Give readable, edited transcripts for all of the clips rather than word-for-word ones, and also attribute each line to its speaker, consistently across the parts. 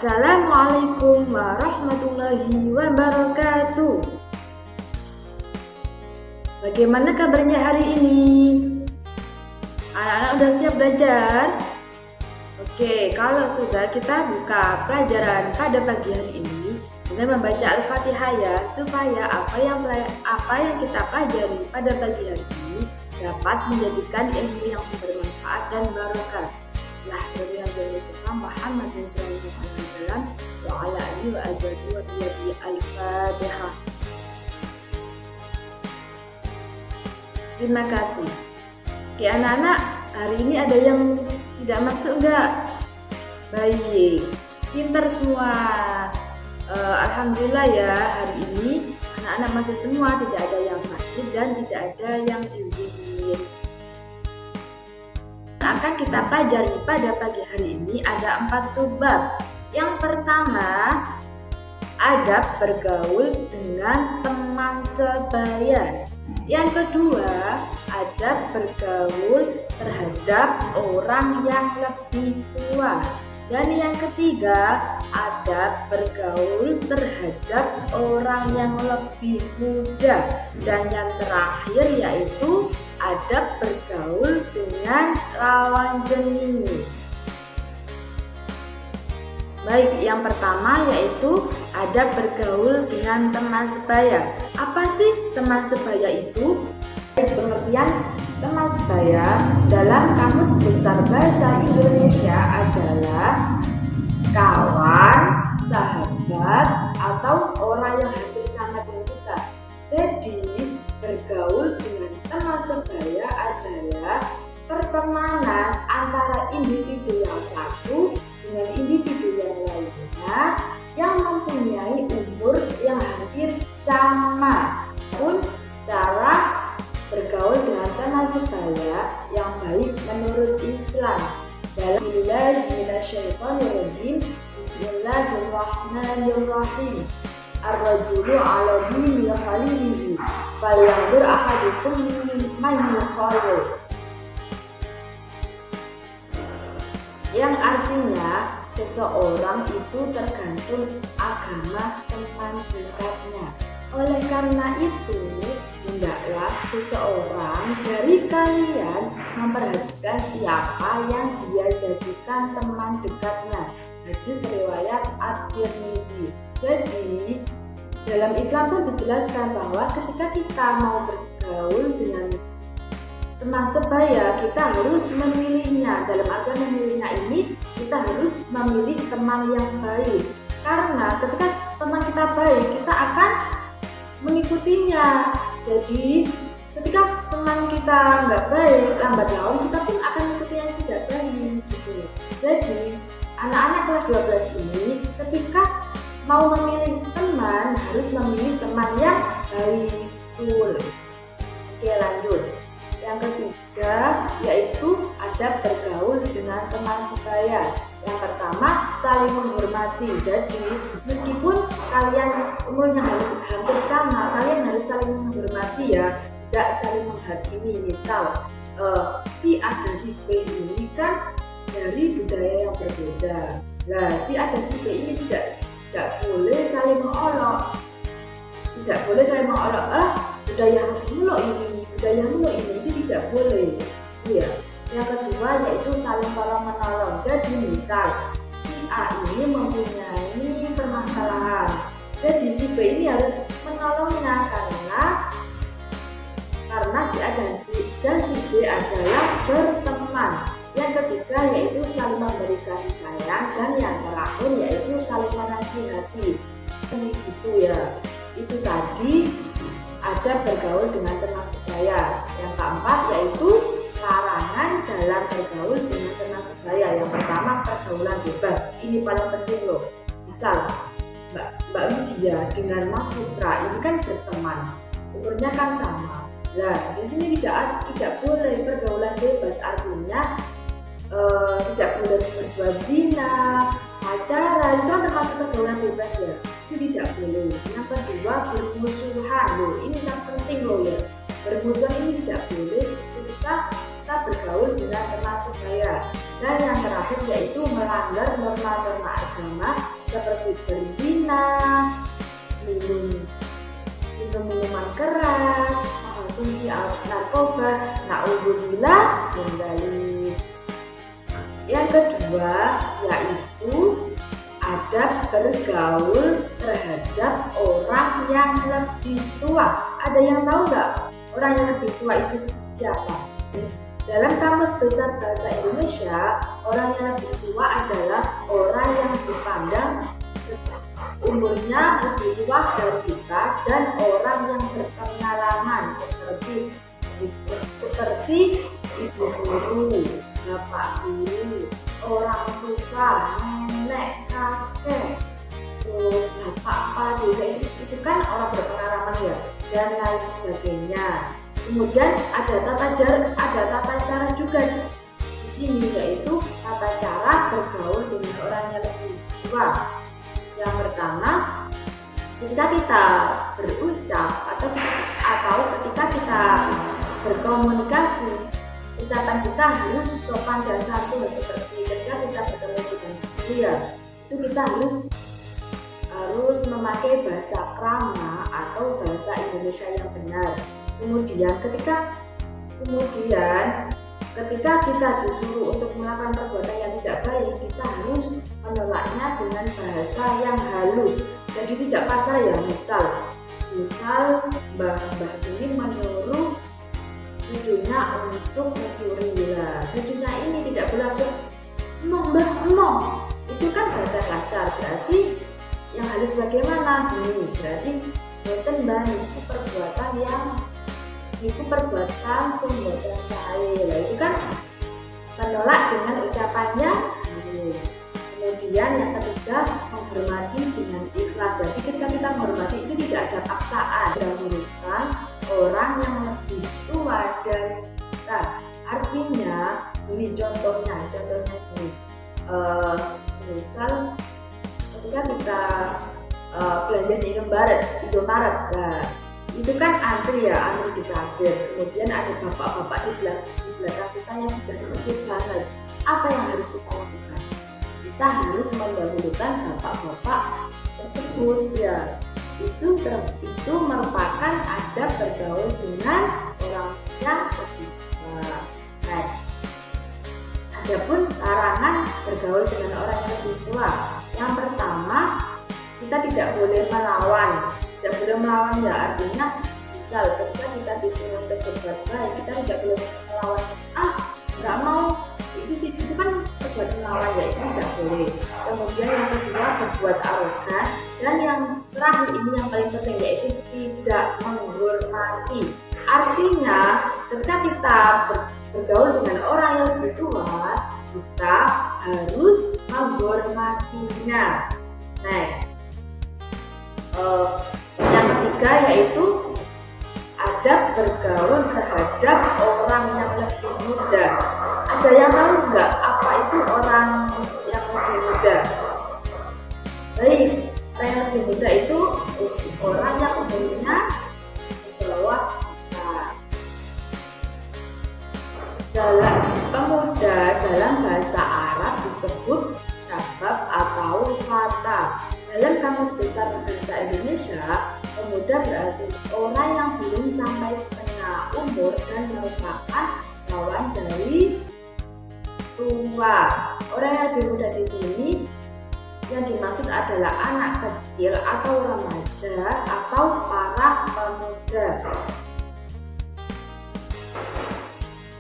Speaker 1: Assalamualaikum warahmatullahi wabarakatuh. Bagaimana kabarnya hari ini? Anak-anak udah siap belajar? Oke, kalau sudah, kita buka pelajaran pada pagi hari ini dengan membaca Al-Fatihah ya, supaya apa yang kita pelajari pada pagi hari ini dapat menjadikan ilmu yang bermanfaat dan barokah. Lah dari Nabi Muhammad sallallahu alaihi wasallam wa ala alihi wa azwajihi wa dhurriyyatihi. Al-Fatihah. Terima kasih. Oke anak-anak, hari ini ada yang tidak masuk enggak? Baik, pintar semua. Alhamdulillah ya, hari ini anak-anak masih semua, tidak ada yang sakit dan tidak ada yang izin. Akan kita pelajari pada pagi hari ini ada 4 subbab. Yang pertama, adab bergaul dengan teman sebaya. Yang kedua, adab bergaul terhadap orang yang lebih tua. Dan yang ketiga, adab bergaul terhadap orang yang lebih muda. Dan yang terakhir yaitu adab bergaul dengan lawan jenis. Baik, yang pertama yaitu adab bergaul dengan teman sebaya. Apa sih teman sebaya itu? Pengertian teman sebaya dalam Kamus Besar Bahasa Indonesia adalah kawan, sahabat, atau orang yang hampir sama dengan kita. Jadi, bergaul dengan teman sebaya adalah pertemanan antara individu yang satu dengan individu yang lainnya yang mempunyai umur yang hampir sama. Pun cara bergaul dengan teman sebaya yang baik menurut Islam. Bismillahirrahmanirrahim. Ar-rajulu 'ala dini khalilihi falyanzur ahadukum mimman yukhalil. Yang artinya seseorang itu tergantung agama teman dekatnya. Oleh karena itu, hendaklah seseorang dari kalian memperhatikan siapa yang dia jadikan teman dekatnya. Hadis riwayat At-Tirmidzi. Jadi, dalam Islam pun dijelaskan bahwa ketika kita mau bergaul dengan teman sebaya, kita harus memilihnya. Dalam artian memilihnya ini, kita harus memilih teman yang baik. Karena ketika teman kita baik, kita akan mengikutinya. Jadi ketika teman kita nggak baik, lambat laun kita pun akan mengikuti yang tidak baik gitu. Jadi anak-anak kelas 12 ini ketika mau memilih teman harus memilih teman yang baik. Oke, lanjut. Yang ketiga yaitu adab bergaul dengan teman sebaya. Yang pertama, saling menghormati. Jadi meskipun kalian umurnya hampir sama, kalian harus saling menghormati ya, tidak saling menghakimi. Misal si A dan si B ini kan dari budaya yang berbeda. Nah, si A dan si B ini tidak boleh saling mengolok. Tidak boleh saling mengolok. Budayamu ini itu tidak boleh. Iya. Yang kedua yaitu saling tolong menolong. Jadi misal si A ini mempunyai permasalahan, jadi si B ini harus menolongnya karena si A dan si B adalah berteman. Yang ketiga yaitu saling memberi kasih sayang, dan yang terakhir yaitu saling menasihati. Itu ya. Itu tadi adab bergaul dengan teman sebaya. Yang keempat yaitu larangan dalam bergaul dengan teman sebaya. Yang pertama, pergaulan bebas. Ini paling penting loh. Misal Mbak Widya dengan Mas Putra ini kan berteman, umurnya kan sama. Nah, di sini tidak boleh pergaulan bebas. Artinya tidak boleh berbuat zina, pacaran, itu kan termasuk pergaulan bebas ya. Itu tidak boleh. Yang kedua, bermusuhan loh. Ini sangat penting loh ya. Bermusuhan ini tidak boleh ketika kita bergaul dengan teman sebaya. Dan yang terakhir yaitu melanggar norma-norma agama seperti berzina, minum minuman keras, konsumsi narkoba, naudzubillah, dan lain. Yang kedua yaitu adab bergaul terhadap orang yang lebih tua. Ada yang tahu nggak orang yang lebih tua itu siapa? Dalam Kamus Besar Bahasa Indonesia, orang yang lebih tua adalah orang yang dipandang umurnya lebih tua dari kita dan orang yang berpengalaman seperti ibu guru, bapak guru, orang tua, nenek, kakek, terus bapak apa itu kan orang berpengalaman ya, dan lain sebagainya. Kemudian ada tata cara juga di sini, yaitu tata cara bergaul dengan orang yang lebih tua. Yang pertama, ketika kita berucap atau ketika kita berkomunikasi, ucapan kita harus sopan dan santun. Seperti ketika kita bertemu dengan dia, itu kita harus memakai bahasa krama atau bahasa Indonesia yang benar. Kemudian ketika kita disuruh untuk melakukan perbuatan yang tidak baik, kita harus menolaknya dengan bahasa yang halus. Jadi tidak kasar ya. Misal mbah ini menyuruh cucunya untuk mencuri, ya cucunya ini tidak berlangsung emong, itu kan bahasa kasar. Berarti yang halus bagaimana? Berarti boten mbah itu perbuatan semboten sae. Itu kan menolak dengan ucapannya halus. Kemudian yang ketiga, menghormati dengan ikhlas. Jadi ketika kita menghormati itu tidak ada paksaan. Mendahulukan orang yang lebih tua dari kita. Artinya, ini contohnya ini. Misal ketika kita belanja di Indomaret, nah, itu kan antri di kasir. Kemudian ada bapak-bapak di belakang kita yang sudah sepuh banget. Apa yang harus kita lakukan? Kita harus mendahulukan bapak-bapak tersebut ya. Itu merupakan adab bergaul dengan orang yang lebih tua. Next. Adapun larangan bergaul dengan orang yang lebih tua. Yang pertama, kita tidak boleh melawan. Tidak boleh melawan ya, artinya misal ketika kita disuruh untuk berbuat baik, kita tidak boleh melawan. Nggak mau, itu kan berbuat melawan ya, itu tidak boleh. Kemudian yang kedua, berbuat arogan. Dan yang terakhir ini yang paling penting, yaitu tidak menghormati. Artinya ketika kita bergaul dengan orang yang lebih tua, kita harus menghormatinya. Next. Yang ketiga yaitu adab bergaul terhadap orang yang lebih muda. Ada yang tahu nggak apa itu orang yang lebih muda? Baik, orang yang lebih muda itu orang yang umurnya di bawah. Dalam pemuda dalam bahasa Arab disebut syabab atau fata. Dalam Kamus Besar Bahasa Indonesia, pemuda berarti orang yang belum sampai setengah umur dan merupakan lawan dari tua. Orang yang lebih muda di sini yang dimaksud adalah anak kecil atau remaja atau para pemuda.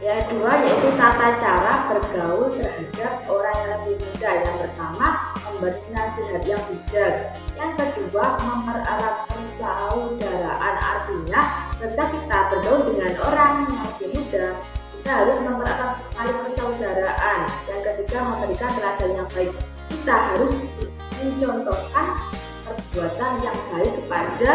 Speaker 1: Yang kedua yaitu tata cara bergaul terhadap orang yang lebih muda. Yang pertama, memberi nasihat yang bijak. Yang kedua, mempererat persaudaraan. Artinya ketika kita bergaul dengan orang yang lebih muda, kita harus mempererat tali persaudaraan. Yang ketiga, memberikan teladan yang baik. Kita harus mencontohkan perbuatan yang baik kepada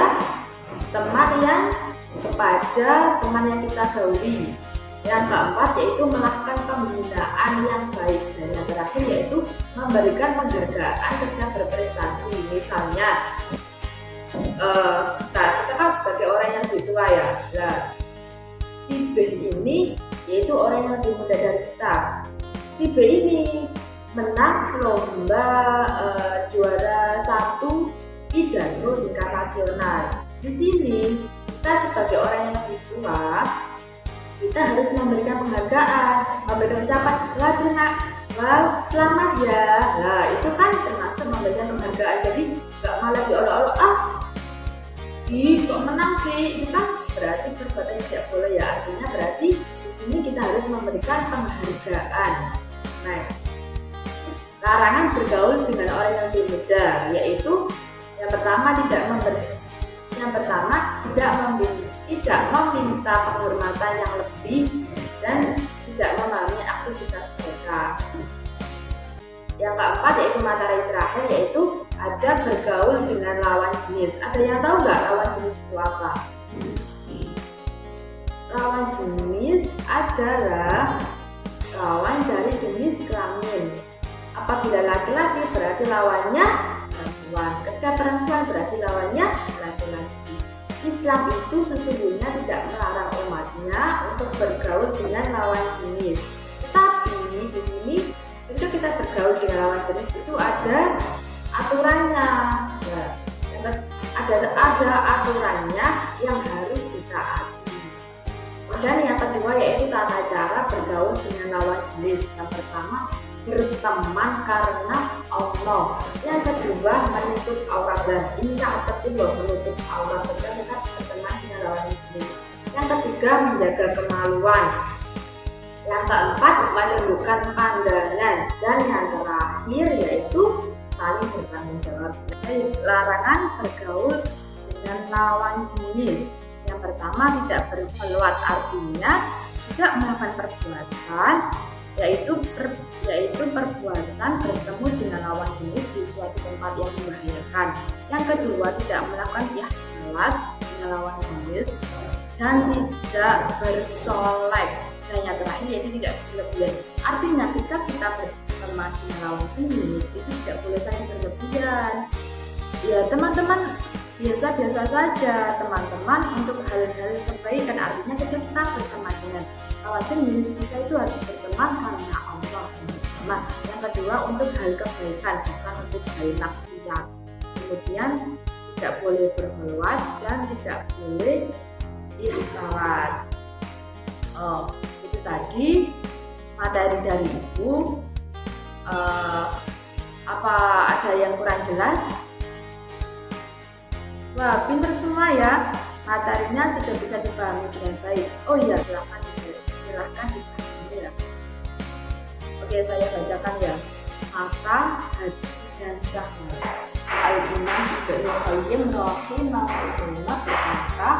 Speaker 1: teman yang kita gauli. Yang keempat yaitu melakukan pembinaan yang baik. Dan yang terakhir yaitu memberikan penghargaan ketika berprestasi. Misalnya kita kan sebagai orang yang lebih tua ya, si B ini yaitu orang yang lebih muda dari kita. Si B ini menang lomba juara 1 pidato tingkat nasional. Di sini kita sebagai orang yang lebih tua, kita harus memberikan penghargaan, memberikan ucapan, wah selamat ya. Nah itu kan termasuk memberikan penghargaan. Jadi nggak malah diolok-olok, kok menang sih, itu kan berarti perbuatan yang tidak boleh ya. Artinya berarti di sini kita harus memberikan penghargaan. Next, larangan bergaul dengan orang yang lebih muda, yaitu yang pertama tidak meminta penghormatan yang lebih dan tidak memahami aktivitas mereka. Yang keempat yaitu materi terakhir, yaitu ada bergaul dengan lawan jenis. Ada yang tahu nggak lawan jenis itu apa? Lawan jenis adalah lawan dari jenis kelamin. Apabila laki-laki berarti lawannya perempuan, ketika perempuan berarti lawannya laki-laki. Islam itu sesungguhnya tidak melarang umatnya untuk bergaul dengan lawan jenis. Tetapi di sini ketika kita bergaul dengan lawan jenis itu ada aturannya. Ya, ada aturannya yang harus ditaati. Dan yang kedua yaitu tata cara bergaul dengan lawan jenis. Yang pertama, berteman karena Allah. Yang kedua, menutup aurat. Dan ini sangat penting loh, menutup aurat ketika kita berteman dengan lawan jenis. Yang ketiga, menjaga kemaluan. Yang keempat, menundukkan pandangan. Dan yang terakhir yaitu saling bertanggung jawab. Jadi, larangan bergaul dengan lawan jenis. Yang pertama, tidak berkeluas, artinya tidak melakukan perbuatan yaitu perbuatan bertemu dengan lawan jenis di suatu tempat yang membahayakan. Yang kedua, tidak melakukan ikhtilat dengan lawan jenis dan tidak bersolek. Dan yang terakhir yaitu tidak berlebihan. Artinya ketika kita berteman dengan lawan jenis itu tidak boleh saling berlebihan. Ya teman-teman, biasa-biasa saja teman-teman untuk hal-hal kebaikan. Artinya ketika kita berteman dengan lawan jenis, kita itu harus berteman karena Allah. Nah, yang kedua untuk hal kebaikan, bukan untuk hal nafsiyat. Kemudian tidak boleh berkhulwat dan tidak boleh ikhtilat. Itu tadi materi dari Ibu. Apa ada yang kurang jelas? Wah, pinter semua ya. Materinya sudah bisa dipahami dengan baik. Oh iya, silahkan dipahami ya. Oke, saya bacakan ya. Maka hati dan syahwat. Al-Imam Ibnu Qayyim rahimahullah berkata,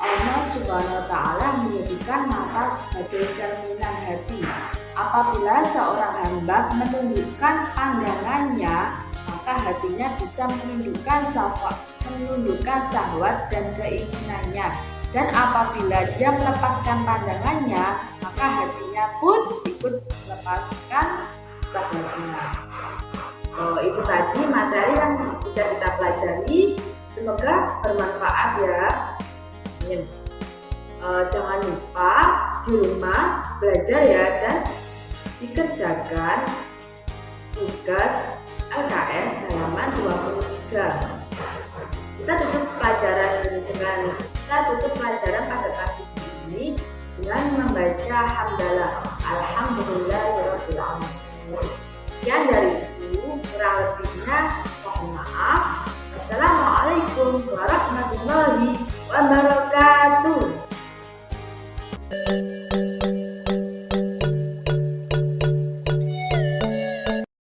Speaker 1: Allah Subhanahu wa Ta'ala menjadikan mata sebagai cerminan hati. Apabila seorang hamba menundukkan pandangannya, maka hatinya bisa menundukkan syahwat dan keinginannya. Dan apabila dia melepaskan pandangannya, maka hatinya pun ikut melepaskan syahwatnya. Itu tadi materi yang bisa kita pelajari. Semoga bermanfaat ya. Jangan lupa di rumah belajar ya dan dikerjakan tugas LKS halaman 23. Kita tutup pelajaran pada pagi ini dengan membaca hamdalah alhamdulillahirabbil alamin. Sekian dari Ibu, kurang lebihnya mohon maaf. Assalamualaikum warahmatullahi wabarakatuh.